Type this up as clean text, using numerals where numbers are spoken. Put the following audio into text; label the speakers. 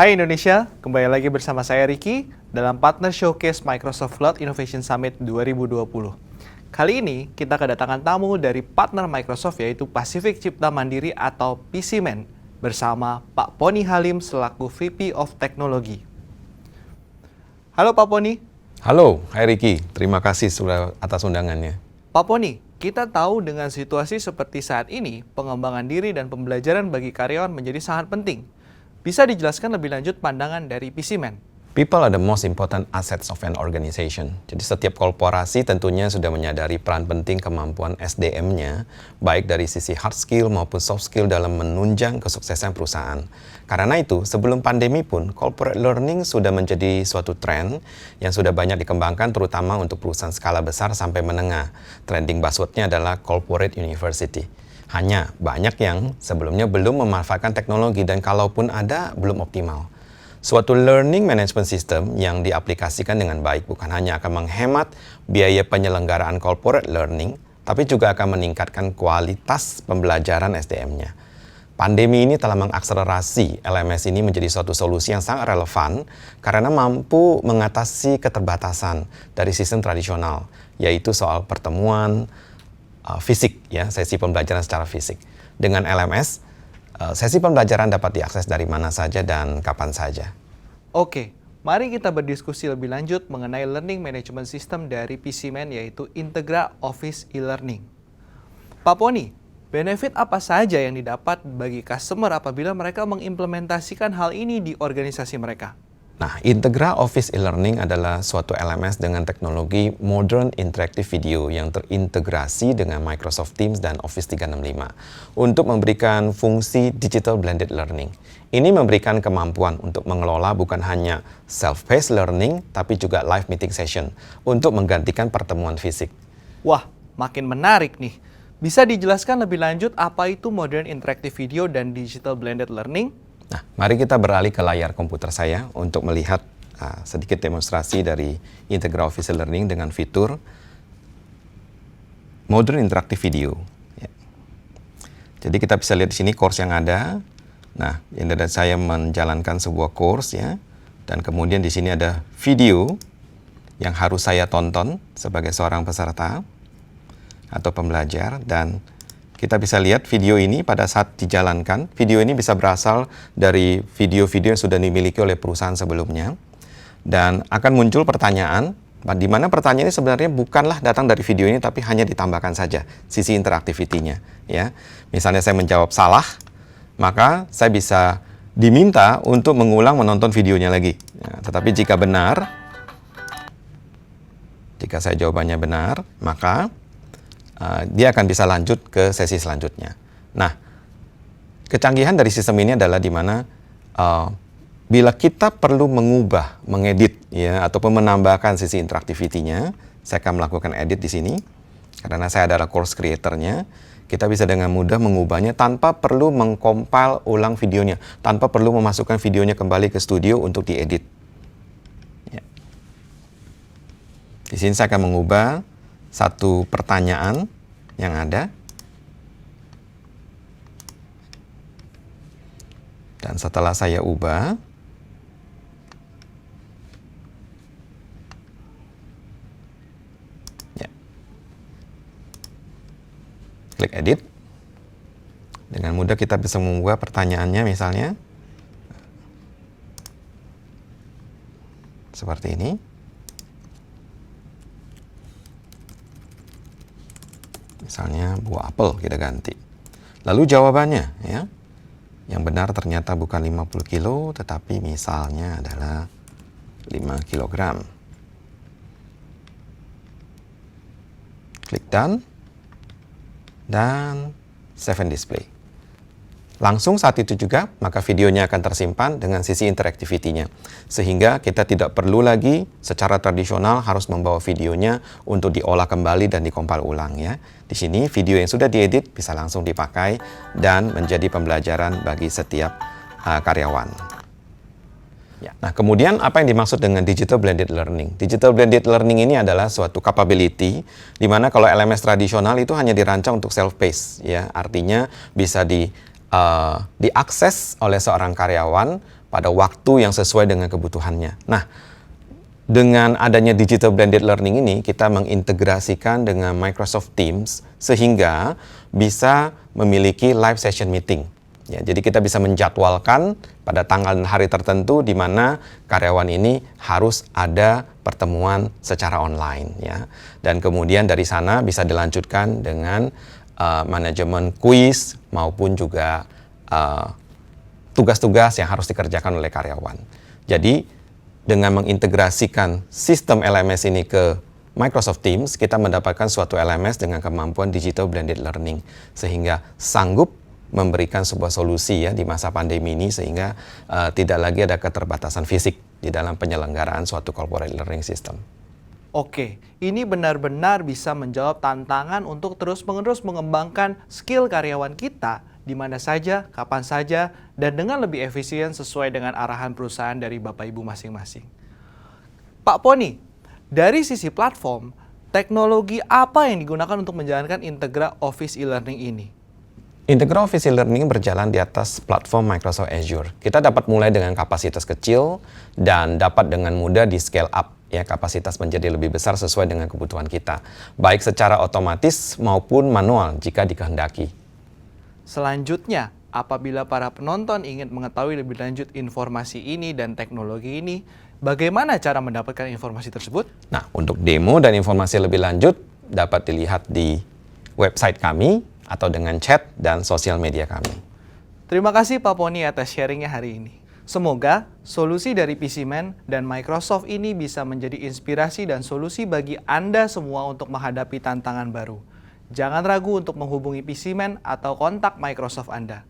Speaker 1: Hai Indonesia, kembali lagi bersama saya Ricky dalam Partner Showcase Microsoft Cloud Innovation Summit 2020. Kali ini kita kedatangan tamu dari partner Microsoft yaitu Pacific Cipta Mandiri atau PCMan bersama Pak Poni Halim selaku VP of Technology. Halo Pak Poni.
Speaker 2: Halo, hai Ricky. Terima kasih sudah atas undangannya.
Speaker 1: Pak Poni, kita tahu dengan situasi seperti saat ini, pengembangan diri dan pembelajaran bagi karyawan menjadi sangat penting. Bisa dijelaskan lebih lanjut pandangan dari PCMan?
Speaker 2: People are the most important assets of an organization. Jadi setiap korporasi tentunya sudah menyadari peran penting kemampuan SDM-nya, baik dari sisi hard skill maupun soft skill dalam menunjang kesuksesan perusahaan. Karena itu, sebelum pandemi pun, corporate learning sudah menjadi suatu tren yang sudah banyak dikembangkan terutama untuk perusahaan skala besar sampai menengah. Trending buzzword-nya adalah corporate university. Hanya banyak yang sebelumnya belum memanfaatkan teknologi dan kalaupun ada, belum optimal. Suatu learning management system yang diaplikasikan dengan baik bukan hanya akan menghemat biaya penyelenggaraan corporate learning, tapi juga akan meningkatkan kualitas pembelajaran SDM-nya. Pandemi ini telah mengakselerasi LMS ini menjadi suatu solusi yang sangat relevan karena mampu mengatasi keterbatasan dari sistem tradisional, yaitu soal pertemuan fisik, ya, sesi pembelajaran secara fisik. Dengan LMS, sesi pembelajaran dapat diakses dari mana saja dan kapan saja.
Speaker 1: Oke, mari kita berdiskusi lebih lanjut mengenai learning management system dari PCMan yaitu Integra Office e-learning. Pak Poni, benefit apa saja yang didapat bagi customer apabila mereka mengimplementasikan hal ini di organisasi mereka?
Speaker 2: Nah, Integra Office e-learning adalah suatu LMS dengan teknologi Modern Interactive Video yang terintegrasi dengan Microsoft Teams dan Office 365 untuk memberikan fungsi Digital Blended Learning. Ini memberikan kemampuan untuk mengelola bukan hanya self-paced learning, tapi juga live meeting session untuk menggantikan pertemuan fisik.
Speaker 1: Wah, makin menarik nih. Bisa dijelaskan lebih lanjut apa itu Modern Interactive Video dan Digital Blended Learning?
Speaker 2: Nah, mari kita beralih ke layar komputer saya untuk melihat sedikit demonstrasi dari Integra Office Learning dengan fitur Modern Interactive Video. Ya. Jadi kita bisa lihat di sini course yang ada. Nah, ini ada saya menjalankan sebuah course ya, dan kemudian di sini ada video yang harus saya tonton sebagai seorang peserta atau pembelajar dan kita bisa lihat video ini pada saat dijalankan. Video ini bisa berasal dari video-video yang sudah dimiliki oleh perusahaan sebelumnya. Dan akan muncul pertanyaan, di mana pertanyaan ini sebenarnya bukanlah datang dari video ini, tapi hanya ditambahkan saja sisi interaktivitinya. Ya. Misalnya saya menjawab salah, maka saya bisa diminta untuk mengulang menonton videonya lagi. Ya, tetapi jika benar, jika saya jawabannya benar, maka dia akan bisa lanjut ke sesi selanjutnya. Nah, kecanggihan dari sistem ini adalah di mana bila kita perlu mengubah, mengedit, ya, ataupun menambahkan sisi interaktivitinya, saya akan melakukan edit di sini. Karena saya adalah course creator-nya, kita bisa dengan mudah mengubahnya tanpa perlu mengcompile ulang videonya, tanpa perlu memasukkan videonya kembali ke studio untuk diedit. Ya. Di sini saya akan mengubah satu pertanyaan yang ada. Dan setelah saya ubah, ya, klik edit. Dengan mudah kita bisa mengubah pertanyaannya misalnya seperti ini. Misalnya buah apel kita ganti. Lalu jawabannya, ya, yang benar ternyata bukan 50 kilo, tetapi misalnya adalah 5 kilogram. Klik done, dan save and display. Langsung saat itu juga, maka videonya akan tersimpan dengan sisi interaktivitinya. Sehingga kita tidak perlu lagi secara tradisional harus membawa videonya untuk diolah kembali dan dikompil ulang ya. Di sini video yang sudah diedit bisa langsung dipakai dan menjadi pembelajaran bagi setiap karyawan. Ya. Nah, kemudian apa yang dimaksud dengan Digital Blended Learning? Digital Blended Learning ini adalah suatu capability di mana kalau LMS tradisional itu hanya dirancang untuk self-paced ya. Artinya bisa diakses oleh seorang karyawan pada waktu yang sesuai dengan kebutuhannya. Nah, dengan adanya digital blended learning ini, kita mengintegrasikan dengan Microsoft Teams sehingga bisa memiliki live session meeting. Ya, jadi kita bisa menjadwalkan pada tanggal dan hari tertentu di mana karyawan ini harus ada pertemuan secara online. Ya. Dan kemudian dari sana bisa dilanjutkan dengan manajemen kuis maupun juga tugas-tugas yang harus dikerjakan oleh karyawan. Jadi dengan mengintegrasikan sistem LMS ini ke Microsoft Teams, kita mendapatkan suatu LMS dengan kemampuan digital blended learning sehingga sanggup memberikan sebuah solusi ya di masa pandemi ini sehingga tidak lagi ada keterbatasan fisik di dalam penyelenggaraan suatu corporate learning system.
Speaker 1: Oke, ini benar-benar bisa menjawab tantangan untuk terus-menerus mengembangkan skill karyawan kita di mana saja, kapan saja, dan dengan lebih efisien sesuai dengan arahan perusahaan dari Bapak Ibu masing-masing. Pak Poni, dari sisi platform, teknologi apa yang digunakan untuk menjalankan Integra Office e-learning ini?
Speaker 2: Integra Office e-learning berjalan di atas platform Microsoft Azure. Kita dapat mulai dengan kapasitas kecil dan dapat dengan mudah di scale up. Ya, kapasitas menjadi lebih besar sesuai dengan kebutuhan kita, baik secara otomatis maupun manual jika dikehendaki.
Speaker 1: Selanjutnya, apabila para penonton ingin mengetahui lebih lanjut informasi ini dan teknologi ini, bagaimana cara mendapatkan informasi tersebut?
Speaker 2: Nah, untuk demo dan informasi lebih lanjut dapat dilihat di website kami atau dengan chat dan sosial media kami.
Speaker 1: Terima kasih Pak Poni atas sharingnya hari ini. Semoga solusi dari PCman dan Microsoft ini bisa menjadi inspirasi dan solusi bagi Anda semua untuk menghadapi tantangan baru. Jangan ragu untuk menghubungi PCman atau kontak Microsoft Anda.